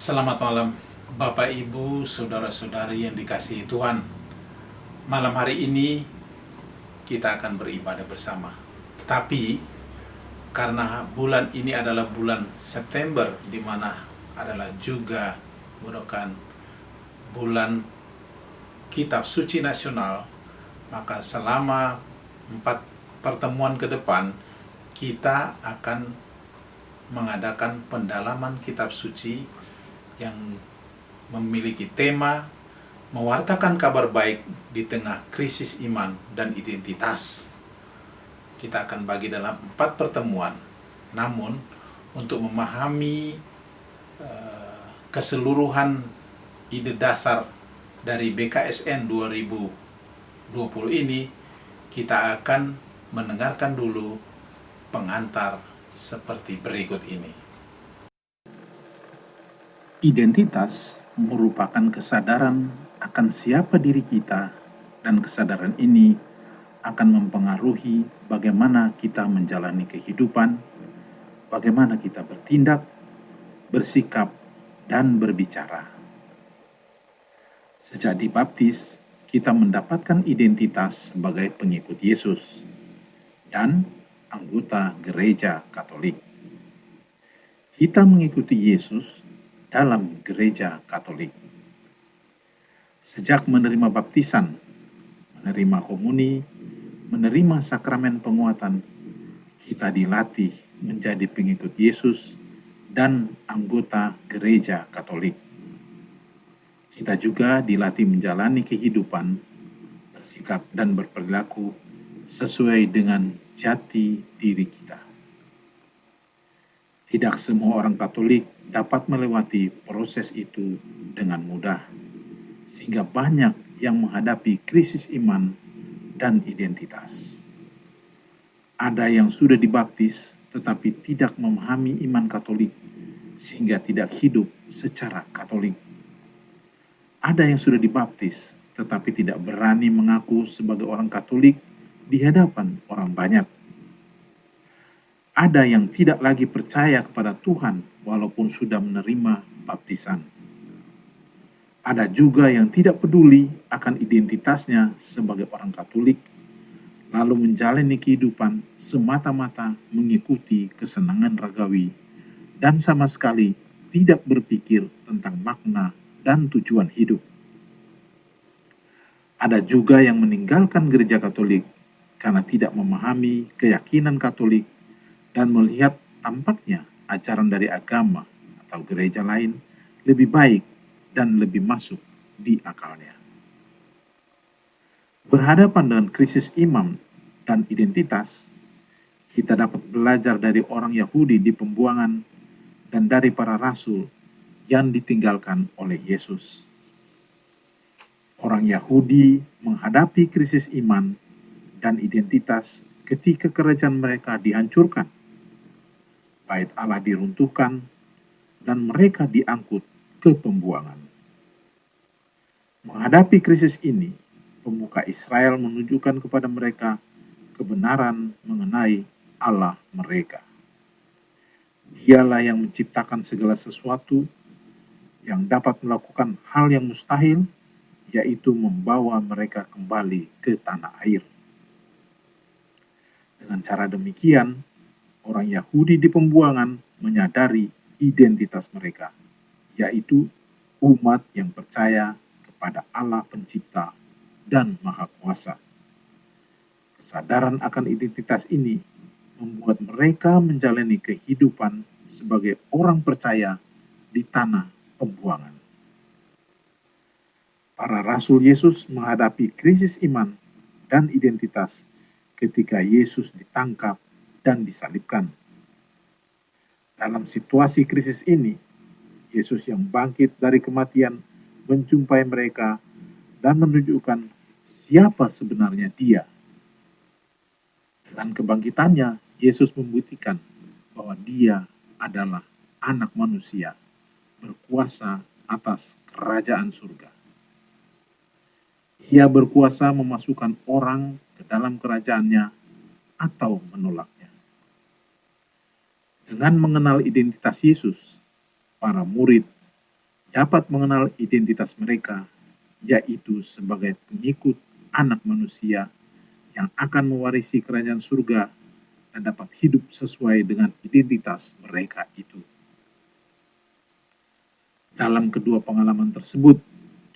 Selamat malam, Bapak, Ibu, saudara-saudari yang dikasihi Tuhan. Malam hari ini kita akan beribadah bersama. Tapi karena bulan ini adalah bulan September, di mana adalah juga merupakan bulan Kitab Suci Nasional, maka selama 4 pertemuan ke depan kita akan mengadakan pendalaman Kitab Suci yang memiliki tema mewartakan kabar baik di tengah krisis iman dan identitas. Kita akan bagi dalam 4 pertemuan. Namun untuk memahami keseluruhan ide dasar dari BKSN 2020 ini, kita akan mendengarkan dulu pengantar seperti berikut ini. Identitas merupakan kesadaran akan siapa diri kita, dan kesadaran ini akan mempengaruhi bagaimana kita menjalani kehidupan, bagaimana kita bertindak, bersikap, dan berbicara. Sejak dibaptis, kita mendapatkan identitas sebagai pengikut Yesus dan anggota Gereja Katolik. Kita mengikuti Yesus dalam Gereja Katolik. Sejak menerima baptisan, menerima komuni, menerima sakramen penguatan, kita dilatih menjadi pengikut Yesus dan anggota Gereja Katolik. Kita juga dilatih menjalani kehidupan, bersikap dan berperilaku sesuai dengan jati diri kita. Tidak semua orang Katolik dapat melewati proses itu dengan mudah, sehingga banyak yang menghadapi krisis iman dan identitas. Ada yang sudah dibaptis tetapi tidak memahami iman Katolik, sehingga tidak hidup secara Katolik. Ada yang sudah dibaptis tetapi tidak berani mengaku sebagai orang Katolik di hadapan orang banyak. Ada yang tidak lagi percaya kepada Tuhan walaupun sudah menerima baptisan. Ada juga yang tidak peduli akan identitasnya sebagai orang Katolik, lalu menjalani kehidupan semata-mata mengikuti kesenangan ragawi dan sama sekali tidak berpikir tentang makna dan tujuan hidup. Ada juga yang meninggalkan Gereja Katolik karena tidak memahami keyakinan Katolik dan melihat tampaknya ajaran dari agama atau gereja lain lebih baik dan lebih masuk di akalnya. Berhadapan dengan krisis iman dan identitas, kita dapat belajar dari orang Yahudi di pembuangan dan dari para rasul yang ditinggalkan oleh Yesus. Orang Yahudi menghadapi krisis iman dan identitas ketika kerajaan mereka dihancurkan, bait Allah diruntuhkan, dan mereka diangkut ke pembuangan. Menghadapi krisis ini, pemuka Israel menunjukkan kepada mereka kebenaran mengenai Allah mereka. Dialah yang menciptakan segala sesuatu, yang dapat melakukan hal yang mustahil, yaitu membawa mereka kembali ke tanah air. Dengan cara demikian, orang Yahudi di pembuangan menyadari identitas mereka, yaitu umat yang percaya kepada Allah Pencipta dan Maha Kuasa. Kesadaran akan identitas ini membuat mereka menjalani kehidupan sebagai orang percaya di tanah pembuangan. Para rasul Yesus menghadapi krisis iman dan identitas ketika Yesus ditangkap dan disalibkan. Dalam situasi krisis ini, Yesus yang bangkit dari kematian menjumpai mereka dan menunjukkan siapa sebenarnya Dia. Dengan kebangkitannya, Yesus membuktikan bahwa Dia adalah Anak Manusia, berkuasa atas kerajaan surga. Ia berkuasa memasukkan orang ke dalam kerajaannya atau menolaknya. Dengan mengenal identitas Yesus, para murid dapat mengenal identitas mereka, yaitu sebagai pengikut Anak Manusia yang akan mewarisi kerajaan surga dan dapat hidup sesuai dengan identitas mereka itu. Dalam kedua pengalaman tersebut,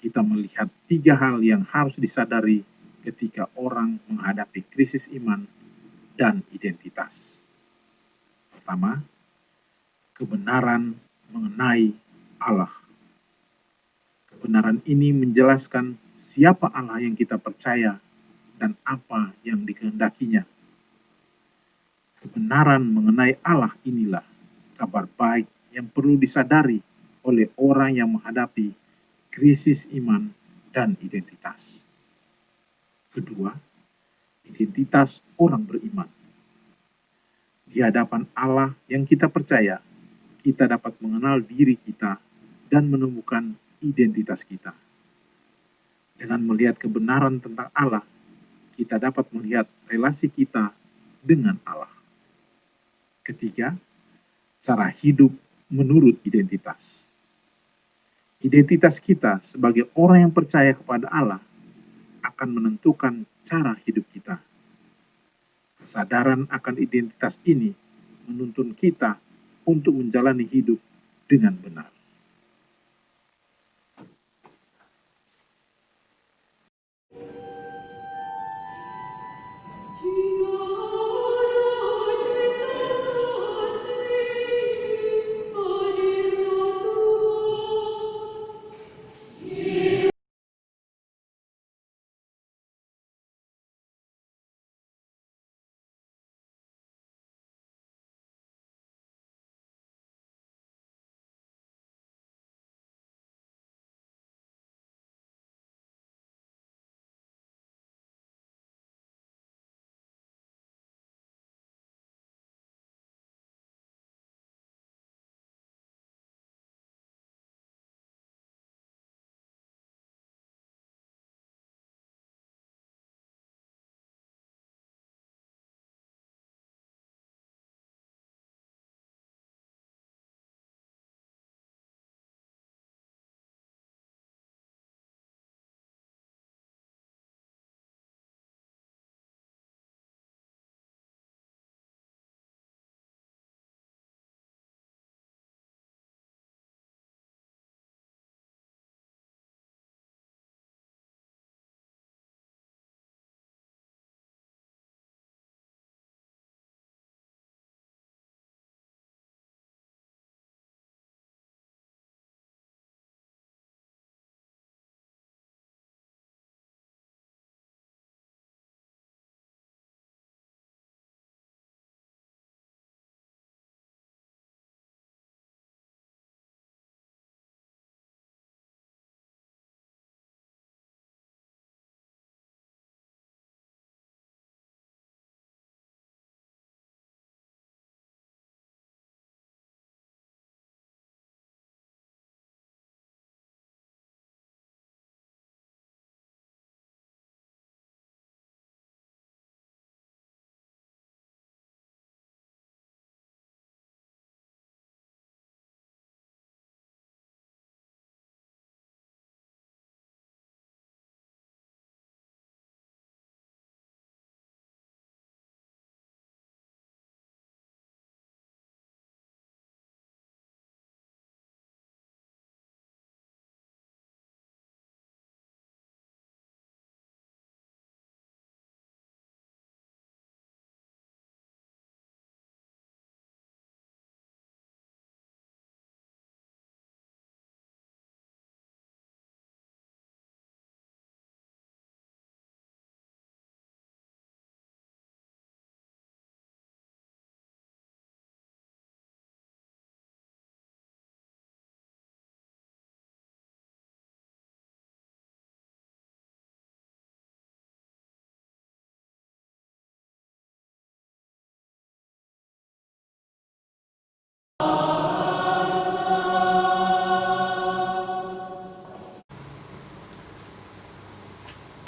kita melihat 3 hal yang harus disadari ketika orang menghadapi krisis iman dan identitas. Pertama, kebenaran mengenai Allah. Kebenaran ini menjelaskan siapa Allah yang kita percaya dan apa yang dikehendakinya. Kebenaran mengenai Allah inilah kabar baik yang perlu disadari oleh orang yang menghadapi krisis iman dan identitas. Kedua, identitas orang beriman. Di hadapan Allah yang kita percaya, kita dapat mengenal diri kita dan menemukan identitas kita. Dengan melihat kebenaran tentang Allah, kita dapat melihat relasi kita dengan Allah. Ketiga, cara hidup menurut identitas. Identitas kita sebagai orang yang percaya kepada Allah akan menentukan cara hidup kita. Kesadaran akan identitas ini menuntun kita untuk menjalani hidup dengan benar.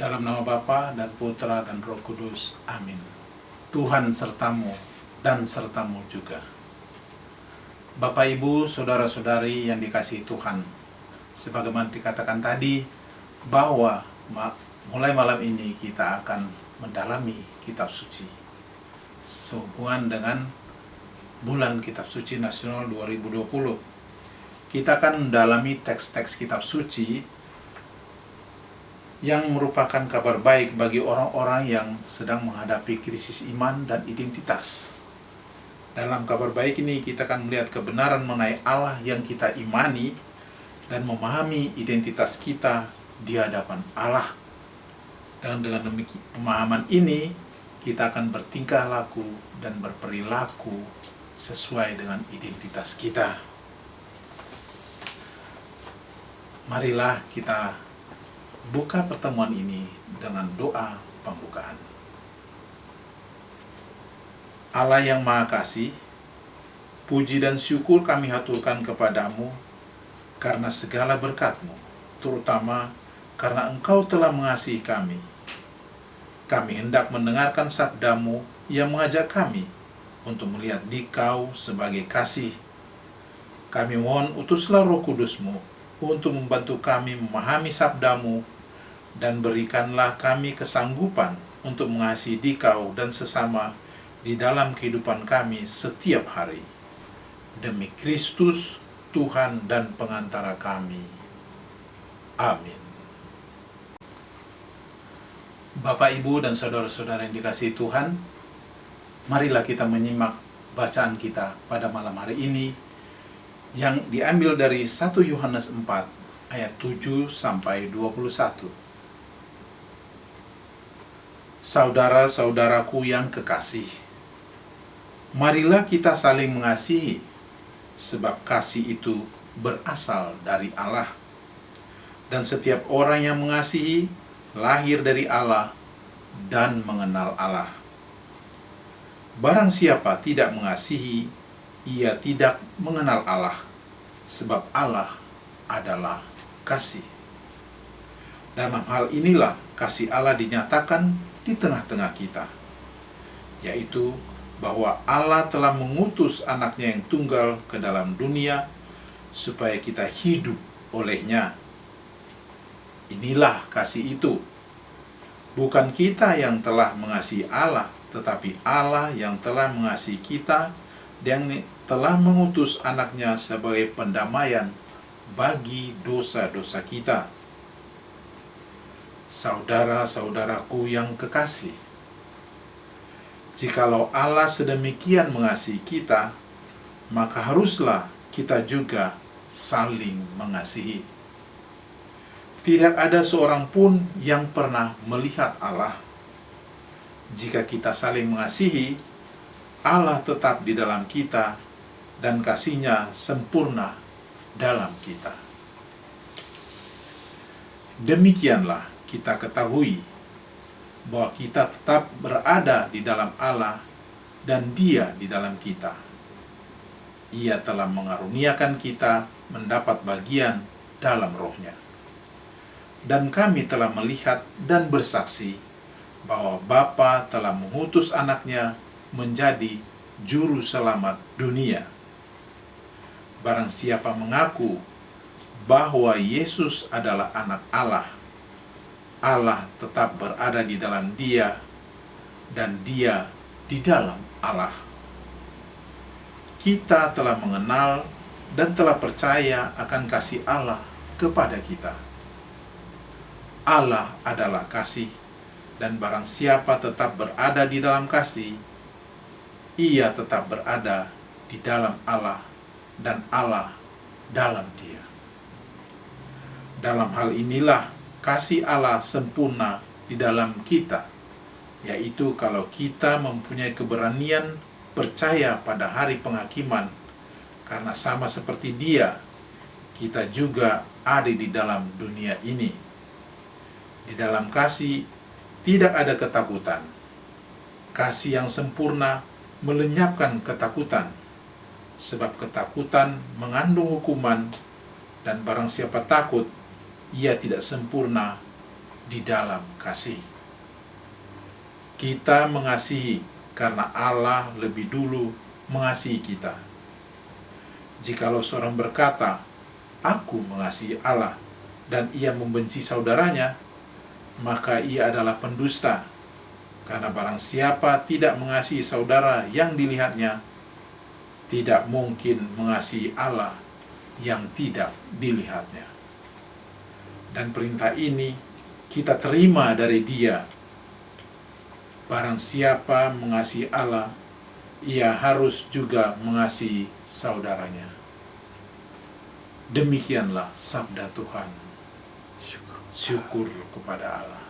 Dalam nama Bapa dan Putra dan Roh Kudus. Amin. Tuhan sertamu dan sertamu juga. Bapak, Ibu, saudara-saudari yang dikasihi Tuhan, sebagaimana dikatakan tadi, bahwa mulai malam ini kita akan mendalami kitab suci sehubungan dengan bulan kitab suci nasional 2020. Kita akan mendalami teks-teks kitab suci yang merupakan kabar baik bagi orang-orang yang sedang menghadapi krisis iman dan identitas. Dalam kabar baik ini kita akan melihat kebenaran mengenai Allah yang kita imani dan memahami identitas kita di hadapan Allah. Dan dengan pemahaman ini kita akan bertingkah laku dan berperilaku sesuai dengan identitas kita. Marilah kita buka pertemuan ini dengan doa pembukaan. Allah yang Maha Kasih, puji dan syukur kami haturkan kepadamu karena segala berkat-Mu, terutama karena Engkau telah mengasihi kami. Kami hendak mendengarkan sabda-Mu yang mengajak kami untuk melihat Dikau sebagai kasih. Kami mohon utuslah Roh Kudus-Mu untuk membantu kami memahami sabda-Mu, dan berikanlah kami kesanggupan untuk mengasihi Dikau dan sesama di dalam kehidupan kami setiap hari. Demi Kristus, Tuhan dan pengantara kami. Amin. Bapak, Ibu, dan saudara-saudara yang dikasihi Tuhan, marilah kita menyimak bacaan kita pada malam hari ini yang diambil dari 1 Yohanes 4 ayat 7 sampai 21. Saudara-saudaraku yang kekasih, marilah kita saling mengasihi, sebab kasih itu berasal dari Allah. Dan setiap orang yang mengasihi lahir dari Allah dan mengenal Allah. Barang siapa tidak mengasihi, ia tidak mengenal Allah, sebab Allah adalah kasih. Dalam hal inilah kasih Allah dinyatakan di tengah-tengah kita, yaitu bahwa Allah telah mengutus anaknya yang tunggal ke dalam dunia supaya kita hidup olehnya. Inilah kasih itu. Bukan kita yang telah mengasihi Allah, tetapi Allah yang telah mengasihi kita dan telah mengutus anaknya sebagai pendamaian bagi dosa-dosa kita. Saudara-saudaraku yang kekasih, jikalau Allah sedemikian mengasihi kita, maka haruslah kita juga saling mengasihi. Tidak ada seorang pun yang pernah melihat Allah. Jika kita saling mengasihi, Allah tetap di dalam kita dan kasih-Nya sempurna dalam kita. Demikianlah kita ketahui bahwa kita tetap berada di dalam Allah dan Dia di dalam kita. Ia telah mengaruniakan kita mendapat bagian dalam Roh-Nya. Dan kami telah melihat dan bersaksi bahwa Bapa telah mengutus anaknya menjadi juru selamat dunia. Barang siapa mengaku bahwa Yesus adalah anak Allah, Allah tetap berada di dalam dia dan dia di dalam Allah. Kita telah mengenal dan telah percaya akan kasih Allah kepada kita. Allah adalah kasih, dan barang siapa tetap berada di dalam kasih, ia tetap berada di dalam Allah dan Allah dalam dia. Dalam hal inilah kasih Allah sempurna di dalam kita, yaitu kalau kita mempunyai keberanian percaya pada hari penghakiman, karena sama seperti Dia, kita juga ada di dalam dunia ini. Di dalam kasih tidak ada ketakutan. Kasih yang sempurna melenyapkan ketakutan, sebab ketakutan mengandung hukuman, dan barang siapa takut, ia tidak sempurna di dalam kasih. Kita mengasihi karena Allah lebih dulu mengasihi kita. Jikalau seorang berkata aku mengasihi Allah dan ia membenci saudaranya, maka ia adalah pendusta. Karena barang siapa tidak mengasihi saudara yang dilihatnya, tidak mungkin mengasihi Allah yang tidak dilihatnya. Dan perintah ini kita terima dari Dia. Barang siapa mengasihi Allah, ia harus juga mengasihi saudaranya. Demikianlah sabda Tuhan. Syukur kepada Allah.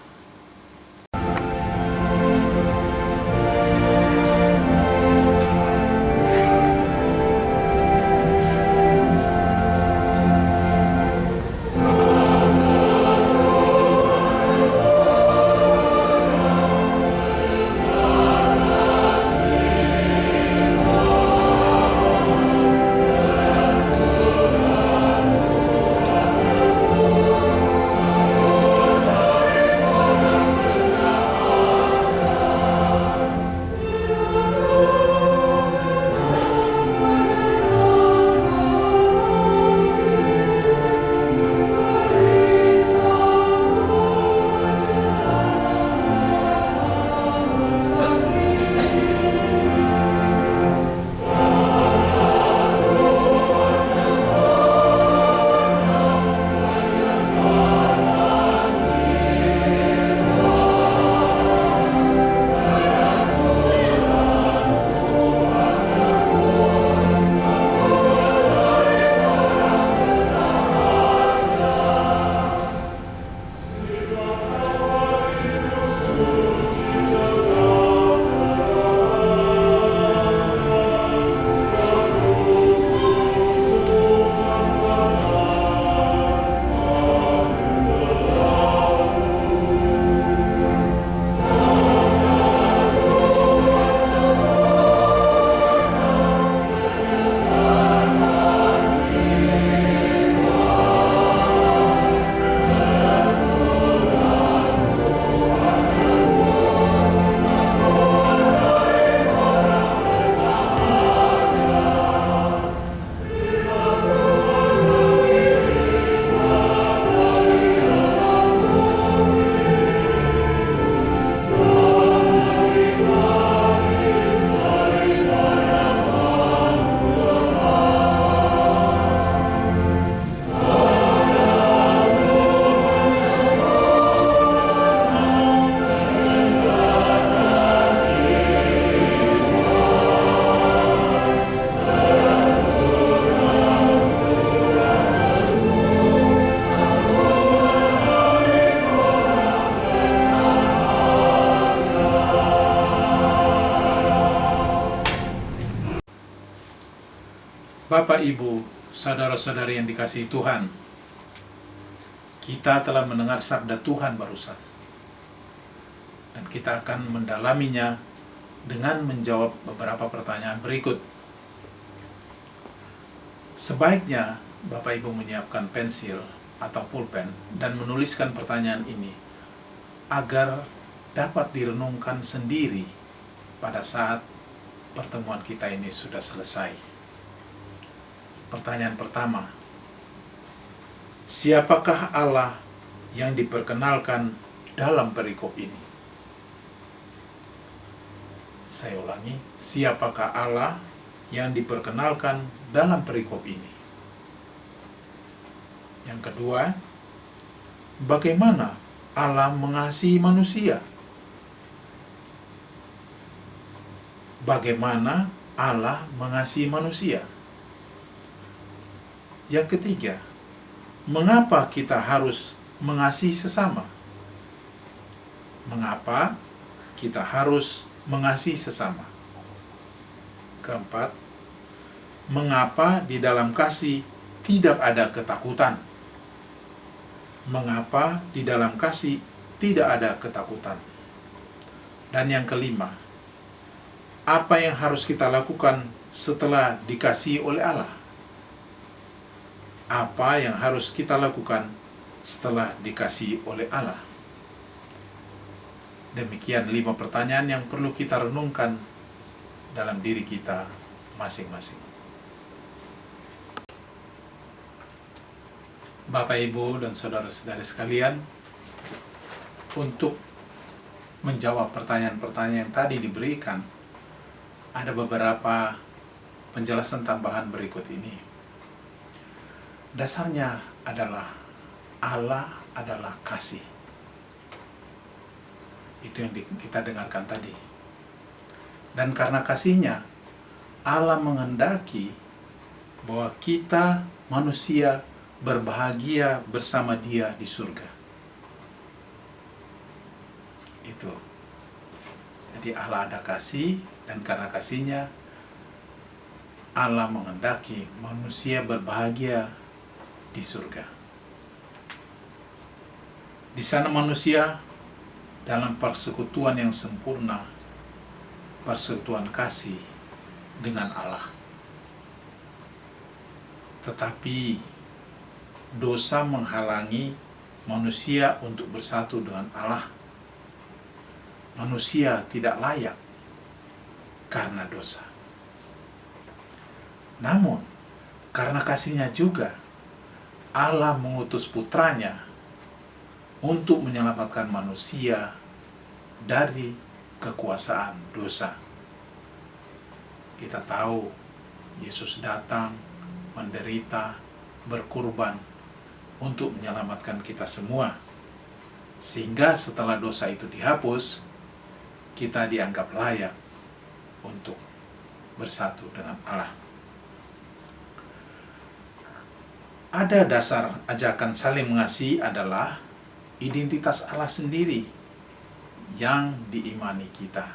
Bapak, Ibu, saudara-saudari yang dikasihi Tuhan, kita telah mendengar sabda Tuhan barusan. Dan kita akan mendalaminya dengan menjawab beberapa pertanyaan berikut. Sebaiknya Bapak Ibu menyiapkan pensil atau pulpen dan menuliskan pertanyaan ini agar dapat direnungkan sendiri pada saat pertemuan kita ini sudah selesai. Pertanyaan pertama, siapakah Allah yang diperkenalkan dalam perikop ini? Saya ulangi, siapakah Allah yang diperkenalkan dalam perikop ini? Yang kedua, bagaimana Allah mengasihi manusia? Bagaimana Allah mengasihi manusia? Yang ketiga, mengapa kita harus mengasihi sesama? Mengapa kita harus mengasihi sesama? Keempat, mengapa di dalam kasih tidak ada ketakutan? Mengapa di dalam kasih tidak ada ketakutan? Dan yang kelima, apa yang harus kita lakukan setelah dikasihi oleh Allah? Apa yang harus kita lakukan setelah dikasihi oleh Allah? Demikian 5 pertanyaan yang perlu kita renungkan dalam diri kita masing-masing. Bapak, Ibu, dan saudara-saudari sekalian, untuk menjawab pertanyaan-pertanyaan yang tadi diberikan, ada beberapa penjelasan tambahan berikut ini. Dasarnya adalah Allah adalah kasih. Itu yang kita dengarkan tadi. Dan karena kasihnya, Allah menghendaki bahwa kita manusia berbahagia bersama Dia di surga. Itu. Jadi Allah ada kasih, dan karena kasihnya Allah menghendaki manusia berbahagia di surga. Di sana manusia dalam persekutuan yang sempurna, persekutuan kasih dengan Allah. Tetapi dosa menghalangi manusia untuk bersatu dengan Allah. Manusia tidak layak karena dosa. Namun, karena kasihnya juga, Allah mengutus putranya untuk menyelamatkan manusia dari kekuasaan dosa. Kita tahu Yesus datang, menderita, berkurban untuk menyelamatkan kita semua. Sehingga setelah dosa itu dihapus, kita dianggap layak untuk bersatu dengan Allah. Ada dasar ajakan saling mengasihi adalah identitas Allah sendiri yang diimani kita,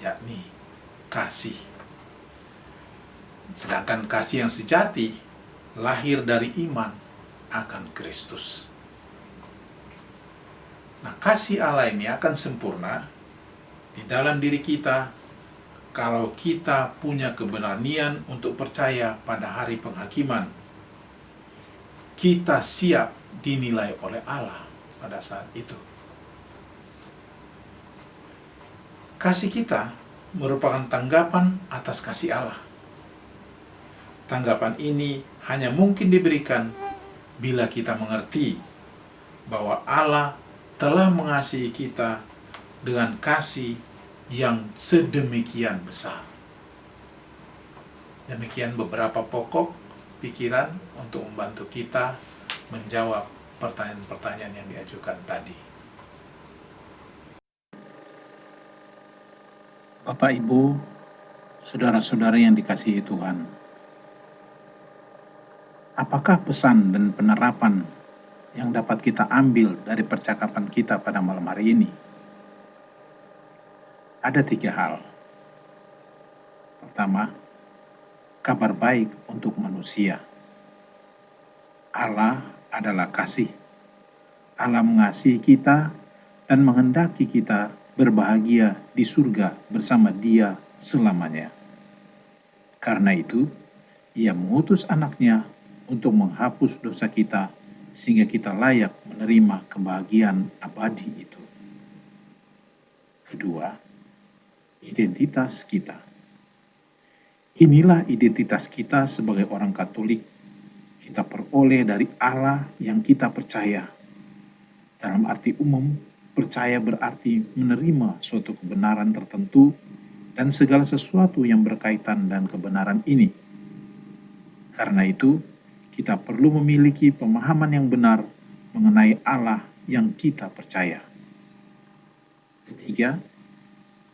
yakni kasih. Sedangkan kasih yang sejati lahir dari iman akan Kristus. Nah, kasih Allah ini akan sempurna di dalam diri kita kalau kita punya keberanian untuk percaya pada hari penghakiman. Kita siap dinilai oleh Allah pada saat itu. Kasih kita merupakan tanggapan atas kasih Allah. Tanggapan ini hanya mungkin diberikan bila kita mengerti bahwa Allah telah mengasihi kita dengan kasih yang sedemikian besar. Demikian beberapa pokok pikiran untuk membantu kita menjawab pertanyaan-pertanyaan yang diajukan tadi. Bapak, Ibu, saudara-saudara yang dikasihi Tuhan, apakah pesan dan penerapan yang dapat kita ambil dari percakapan kita pada malam hari ini? Ada 3 hal. Pertama, kabar baik untuk manusia. Allah adalah kasih. Allah mengasihi kita dan menghendaki kita berbahagia di surga bersama Dia selamanya. Karena itu, Ia mengutus anaknya untuk menghapus dosa kita sehingga kita layak menerima kebahagiaan abadi itu. Kedua, identitas kita. Inilah identitas kita sebagai orang Katolik. Kita peroleh dari Allah yang kita percaya. Dalam arti umum, percaya berarti menerima suatu kebenaran tertentu dan segala sesuatu yang berkaitan dengan kebenaran ini. Karena itu, kita perlu memiliki pemahaman yang benar mengenai Allah yang kita percaya. Ketiga,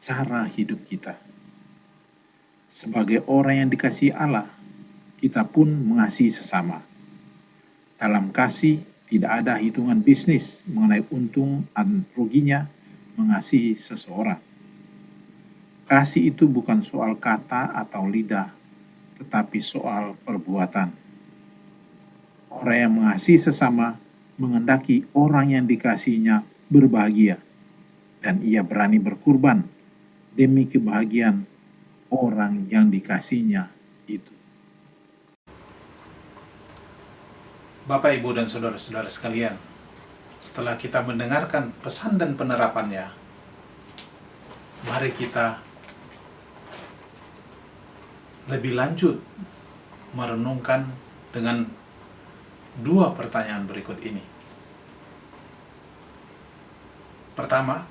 cara hidup kita. Sebagai orang yang dikasihi Allah, kita pun mengasihi sesama. Dalam kasih, tidak ada hitungan bisnis mengenai untung dan ruginya mengasihi seseorang. Kasih itu bukan soal kata atau lidah, tetapi soal perbuatan. Orang yang mengasihi sesama menghendaki orang yang dikasihinya berbahagia, dan ia berani berkurban demi kebahagiaan orang yang dikasihinya itu. Bapak, Ibu, dan saudara-saudara sekalian, setelah kita mendengarkan pesan dan penerapannya, mari kita lebih lanjut merenungkan dengan dua pertanyaan berikut ini. Pertama,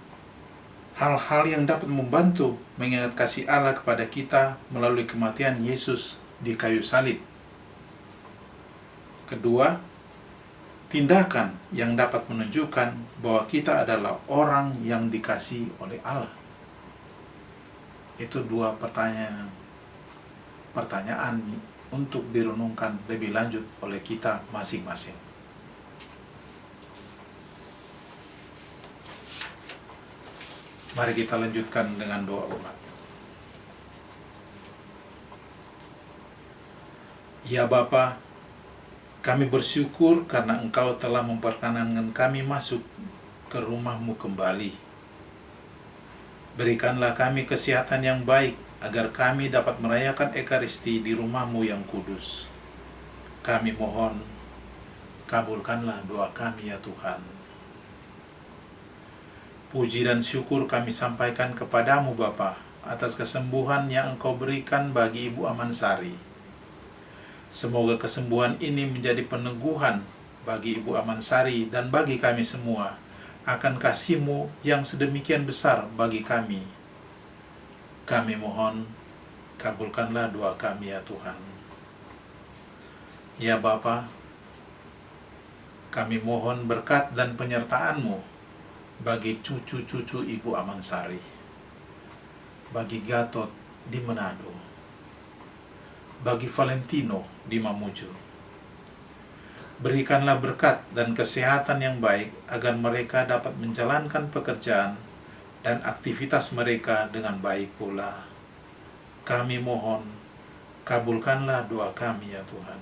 hal-hal yang dapat membantu mengingat kasih Allah kepada kita melalui kematian Yesus di kayu salib. Kedua, tindakan yang dapat menunjukkan bahwa kita adalah orang yang dikasihi oleh Allah. Itu dua pertanyaan untuk direnungkan lebih lanjut oleh kita masing-masing. Mari kita lanjutkan dengan doa umat. Ya Bapa, kami bersyukur karena Engkau telah memperkenankan kami masuk ke rumah-Mu kembali. Berikanlah kami kesehatan yang baik, agar kami dapat merayakan Ekaristi di rumah-Mu yang kudus. Kami mohon, kabulkanlah doa kami ya Tuhan. Puji dan syukur kami sampaikan kepadamu Bapa atas kesembuhan yang Engkau berikan bagi Ibu Amansari. Semoga kesembuhan ini menjadi peneguhan bagi Ibu Amansari dan bagi kami semua akan kasih-Mu yang sedemikian besar bagi kami. Kami mohon, kabulkanlah doa kami ya Tuhan. Ya Bapa, kami mohon berkat dan penyertaan-Mu bagi cucu-cucu Ibu Amansari, bagi Gatot di Manado, bagi Valentino di Mamuju. Berikanlah berkat dan kesehatan yang baik agar mereka dapat menjalankan pekerjaan dan aktivitas mereka dengan baik pula. Kami mohon, kabulkanlah doa kami ya Tuhan.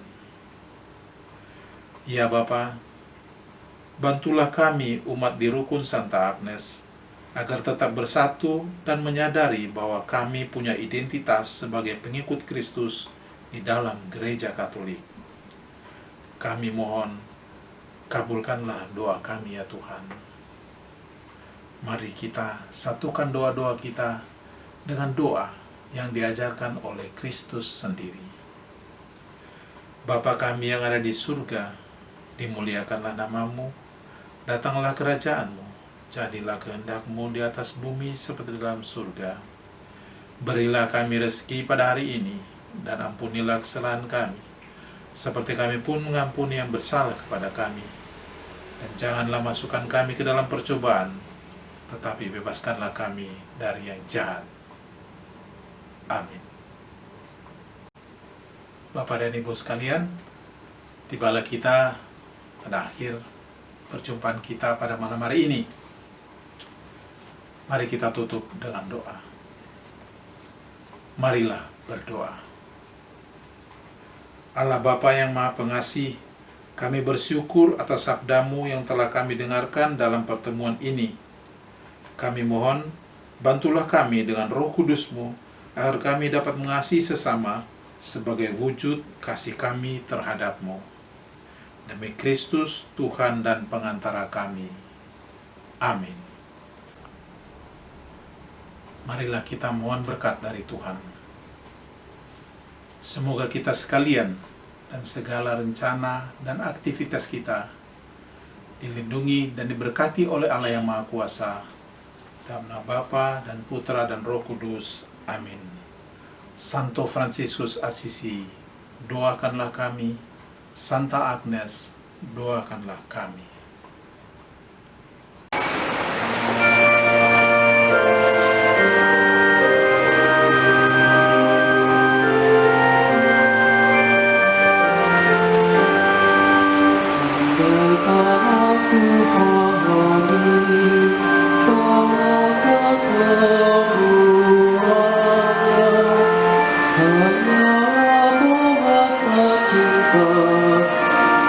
Ya Bapa, bantulah kami umat di Rukun Santa Agnes agar tetap bersatu dan menyadari bahwa kami punya identitas sebagai pengikut Kristus di dalam Gereja Katolik. Kami mohon, kabulkanlah doa kami ya Tuhan. Mari kita satukan doa-doa kita dengan doa yang diajarkan oleh Kristus sendiri. Bapa kami yang ada di surga, dimuliakanlah nama-Mu, datanglah kerajaan-Mu, jadilah kehendak-Mu di atas bumi seperti di dalam surga. Berilah kami rezeki pada hari ini, dan ampunilah kesalahan kami, seperti kami pun mengampuni yang bersalah kepada kami. Dan janganlah masukkan kami ke dalam percobaan, tetapi bebaskanlah kami dari yang jahat. Amin. Bapak dan Ibu sekalian, tibalah kita pada akhir perjumpaan kita pada malam hari ini. Mari kita tutup dengan doa. Marilah berdoa. Allah Bapa yang Maha Pengasih, kami bersyukur atas sabda-Mu yang telah kami dengarkan dalam pertemuan ini. Kami mohon, bantulah kami dengan Roh Kudus-Mu, agar kami dapat mengasihi sesama sebagai wujud kasih kami terhadap-Mu. Demi Kristus, Tuhan dan pengantara kami. Amin. Marilah kita mohon berkat dari Tuhan. Semoga kita sekalian dan segala rencana dan aktivitas kita dilindungi dan diberkati oleh Allah yang Maha Kuasa, dalam nama Bapa dan Putra dan Roh Kudus. Amin. Santo Fransiskus Assisi, doakanlah kami. Santa Agnes, doakanlah kami.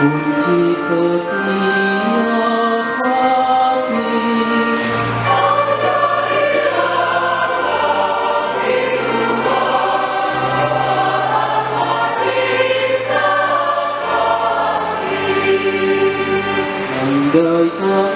Kunci setiap hati. Andai